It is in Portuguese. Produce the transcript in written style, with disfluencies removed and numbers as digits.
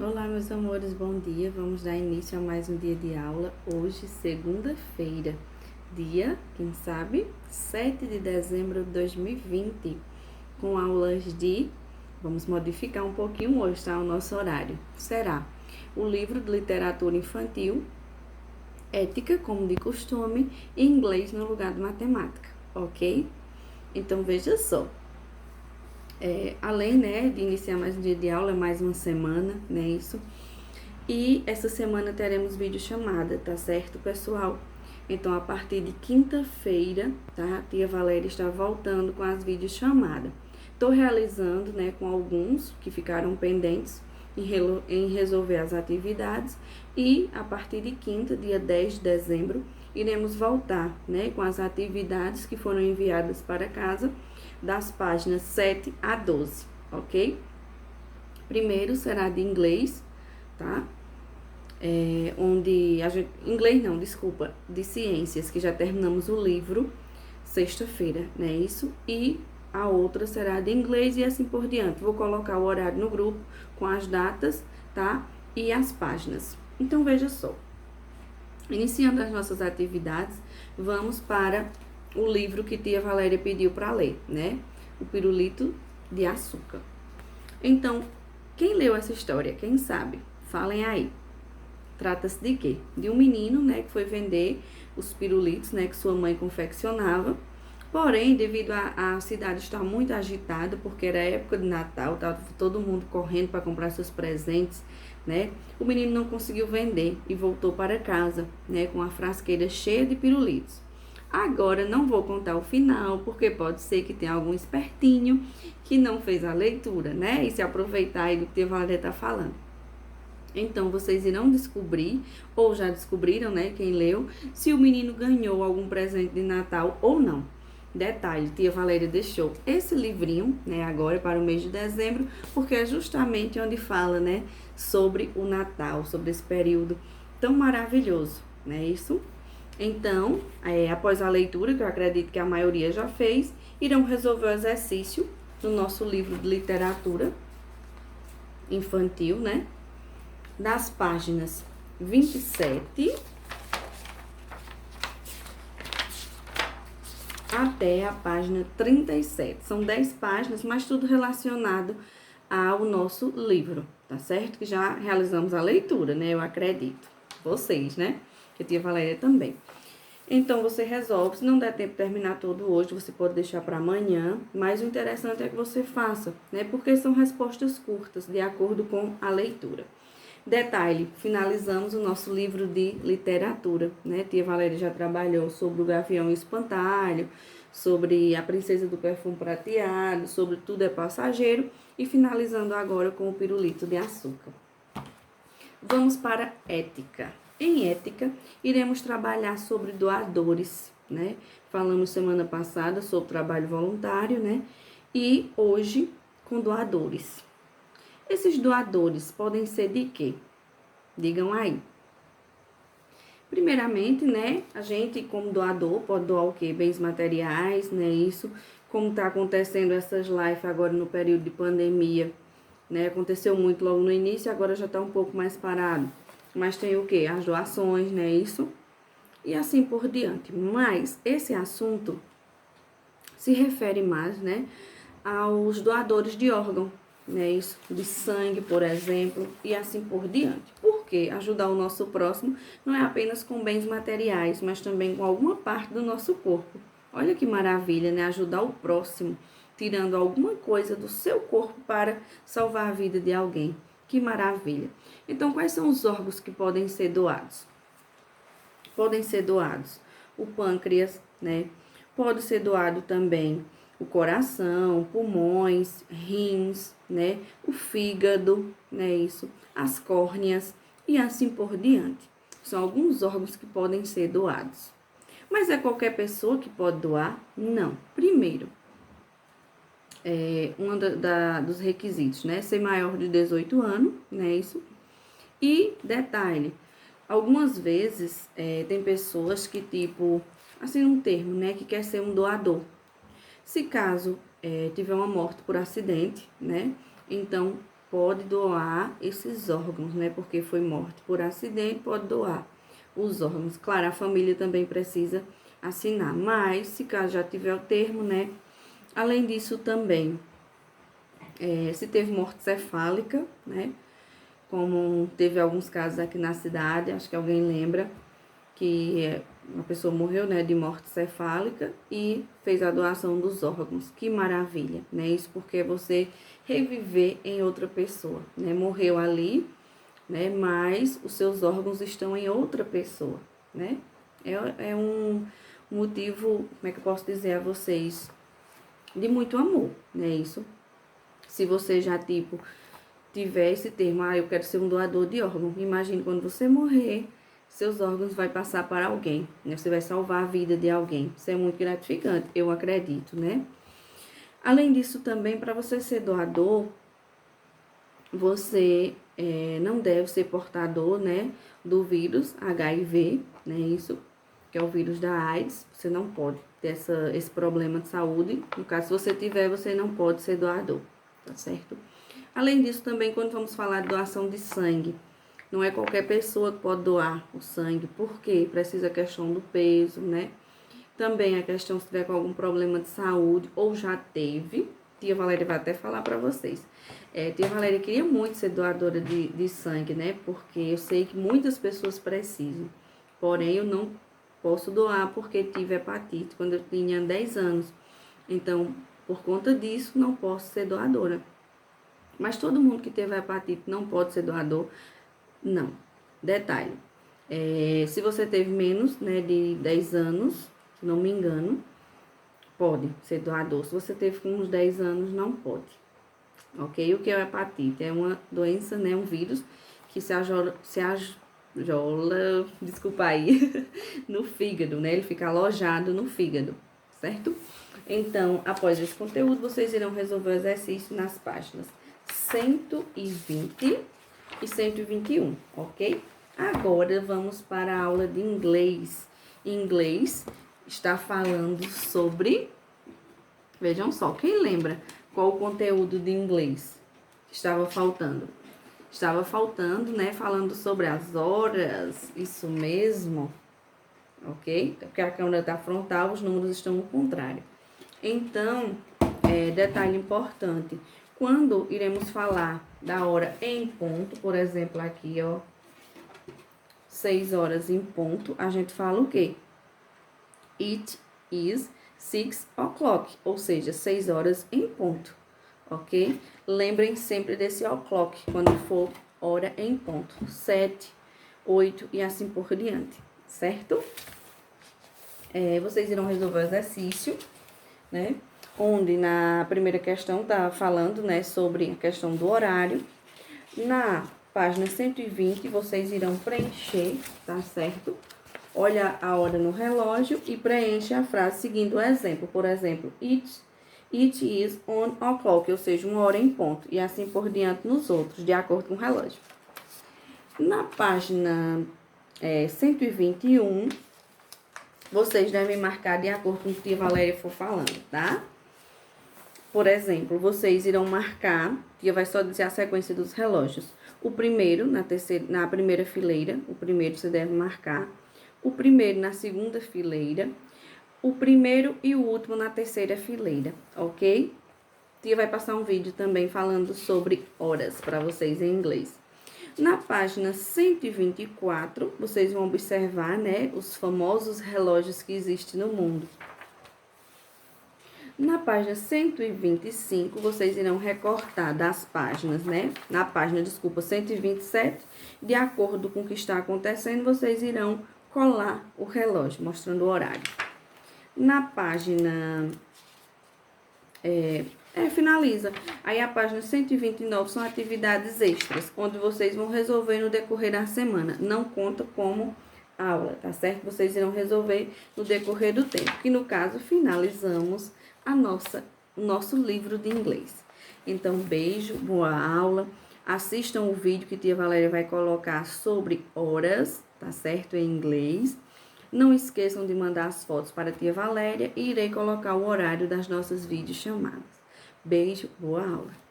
Olá, meus amores, bom dia. Vamos dar início a mais um dia de aula. Hoje, segunda-feira, dia, quem sabe, 7 de dezembro de 2020, com aulas de... Vamos modificar um pouquinho hoje, tá? O nosso horário. Será o livro de literatura infantil, ética, como de costume, e inglês no lugar de matemática, ok? Então, veja só. Além, né, de iniciar mais um dia de aula, mais uma semana, né, isso. E essa semana teremos videochamada, tá certo, pessoal? Então, a partir de quinta-feira, tá? A tia Valéria está voltando com as videochamadas. Estou realizando, né, com alguns que ficaram pendentes em resolver as atividades. E a partir de quinta, dia 10 de dezembro, iremos voltar, né, com as atividades que foram enviadas para casa, das páginas 7 a 12, ok? Primeiro será de inglês, tá? Onde a gente... Inglês não, desculpa, de ciências, que já terminamos o livro sexta-feira, né? Isso. E a outra será de inglês e assim por diante. Vou colocar o horário no grupo com as datas, tá? E as páginas. Então, veja só. Iniciando as nossas atividades, vamos para o livro que tia Valéria pediu para ler, né? O Pirulito de Açúcar. Então, quem leu essa história? Quem sabe? Falem aí. Trata-se de quê? De um menino, né, que foi vender os pirulitos, né, que sua mãe confeccionava. Porém, devido a cidade estar muito agitada, porque era época de Natal, estava todo mundo correndo para comprar seus presentes, né? O menino não conseguiu vender e voltou para casa, né, com a frasqueira cheia de pirulitos. Agora não vou contar o final, porque pode ser que tenha algum espertinho que não fez a leitura, né? E se aproveitar aí do que a Valéria está falando. Então, vocês irão descobrir, ou já descobriram, né, quem leu, se o menino ganhou algum presente de Natal ou não. Detalhe, tia Valéria deixou esse livrinho, né, agora para o mês de dezembro, porque é justamente onde fala, né, sobre o Natal, sobre esse período tão maravilhoso, né, isso? Então, após a leitura, que eu acredito que a maioria já fez, irão resolver o exercício do nosso livro de literatura infantil, né, das páginas 27 até a página 37. São 10 páginas, mas tudo relacionado ao nosso livro, tá certo? Que já realizamos a leitura, né? Eu acredito. Vocês, né? Que a tia Valéria também. Então, você resolve. Se não der tempo de terminar todo hoje, você pode deixar para amanhã. Mas o interessante é que você faça, né? Porque são respostas curtas, de acordo com a leitura. Detalhe, finalizamos o nosso livro de literatura, né? Tia Valéria já trabalhou sobre o Gavião e o Espantalho, sobre a Princesa do Perfume Prateado, sobre Tudo é Passageiro e finalizando agora com o Pirulito de Açúcar. Vamos para ética. Em ética, iremos trabalhar sobre doadores, né? Falamos semana passada sobre trabalho voluntário, né? E hoje com doadores. Esses doadores podem ser de quê? Digam aí. Primeiramente, né, a gente como doador pode doar o quê? Bens materiais, né, isso. Como tá acontecendo essas lives agora no período de pandemia, né, aconteceu muito logo no início, agora já tá um pouco mais parado. Mas tem o quê? As doações, né, isso. E assim por diante. Mas esse assunto se refere mais, né, aos doadores de órgão, né, isso, de sangue, por exemplo, e assim por diante. Porque ajudar o nosso próximo não é apenas com bens materiais, mas também com alguma parte do nosso corpo. Olha que maravilha, né, ajudar o próximo, tirando alguma coisa do seu corpo para salvar a vida de alguém. Que maravilha. Então, quais são os órgãos que podem ser doados? Podem ser doados o pâncreas, né? Pode ser doado também o coração, pulmões, rins, né? O fígado, né? Isso, as córneas e assim por diante. São alguns órgãos que podem ser doados. Mas é qualquer pessoa que pode doar? Não. Primeiro, dos requisitos, né? Ser maior de 18 anos, né? Isso. E detalhe, algumas vezes tem pessoas que, tipo, assim um termo, né, que quer ser um doador. Se caso tiver uma morte por acidente, né, então pode doar esses órgãos, né? Porque foi morte por acidente, pode doar os órgãos. Claro, a família também precisa assinar, mas se caso já tiver o termo, né? Além disso também, se teve morte cefálica, né? Como teve alguns casos aqui na cidade, acho que alguém lembra, que uma pessoa morreu, né, de morte cefálica e fez a doação dos órgãos. Que maravilha, né? Isso porque é você reviver em outra pessoa, né? Morreu ali, né, mas os seus órgãos estão em outra pessoa, né? É um motivo, como é que eu posso dizer a vocês, de muito amor, né? Isso. Se você já, tipo, tiver esse termo, eu quero ser um doador de órgãos. Imagine quando você morrer, seus órgãos vai passar para alguém, né? Você vai salvar a vida de alguém. Isso é muito gratificante, eu acredito, né? Além disso, também, para você ser doador, você não deve ser portador, né, do vírus HIV, né? Isso, que é o vírus da AIDS. Você não pode ter esse problema de saúde. No caso, se você tiver, você não pode ser doador, tá certo? Além disso, também, quando vamos falar de doação de sangue, não é qualquer pessoa que pode doar o sangue, porque precisa a questão do peso, né? Também a questão se tiver com algum problema de saúde ou já teve. Tia Valéria vai até falar para vocês. Tia Valéria queria muito ser doadora de sangue, né? Porque eu sei que muitas pessoas precisam. Porém, eu não posso doar porque tive hepatite quando eu tinha 10 anos. Então, por conta disso, não posso ser doadora. Mas todo mundo que teve hepatite não pode ser doador? Não. Detalhe, se você teve menos, né, de 10 anos, se não me engano, pode ser doador. Se você teve com uns 10 anos, não pode. Ok? O que é hepatite? É uma doença, né, um vírus que se ajola, desculpa aí, no fígado, né? Ele fica alojado no fígado, certo? Então, após esse conteúdo, vocês irão resolver o exercício nas páginas 120 e 121, ok? Agora, vamos para a aula de inglês. Em inglês, está falando sobre... Vejam só, quem lembra qual o conteúdo de inglês estava faltando? Estava faltando, né, falando sobre as horas, isso mesmo, ok? Porque a câmera está frontal, os números estão no contrário. Então, detalhe importante, quando iremos falar da hora em ponto, por exemplo, aqui, ó, 6 horas em ponto, a gente fala o quê? It is 6 o'clock, ou seja, 6 horas em ponto, ok? Lembrem sempre desse o'clock, quando for hora em ponto, 7, 8 e assim por diante, certo? Vocês irão resolver o exercício, né? Onde na primeira questão tá falando, né, sobre a questão do horário. Na página 120, vocês irão preencher, tá certo? Olha a hora no relógio e preenche a frase seguindo o exemplo. Por exemplo, it is 1 o'clock, ou seja, 1 hora em ponto. E assim por diante nos outros, de acordo com o relógio. Na página 121, vocês devem marcar de acordo com o que a Valéria for falando, tá? Por exemplo, vocês irão marcar, que vai só dizer a sequência dos relógios. O primeiro, na primeira fileira, o primeiro você deve marcar. O primeiro na segunda fileira. O primeiro e o último na terceira fileira, ok? Tia vai passar um vídeo também falando sobre horas para vocês em inglês. Na página 124, vocês vão observar, né, os famosos relógios que existem no mundo. Na página 125, vocês irão recortar das páginas, né? Na página, 127, de acordo com o que está acontecendo, vocês irão colar o relógio, mostrando o horário. Na página... finaliza. Aí a página 129 são atividades extras, onde vocês vão resolver no decorrer da semana. Não conta como aula, tá certo? Vocês irão resolver no decorrer do tempo. Que no caso, finalizamos o nosso livro de inglês. Então, beijo, boa aula. Assistam o vídeo que tia Valéria vai colocar sobre horas, tá certo? Em inglês. Não esqueçam de mandar as fotos para a tia Valéria e irei colocar o horário das nossas videochamadas. Beijo, boa aula.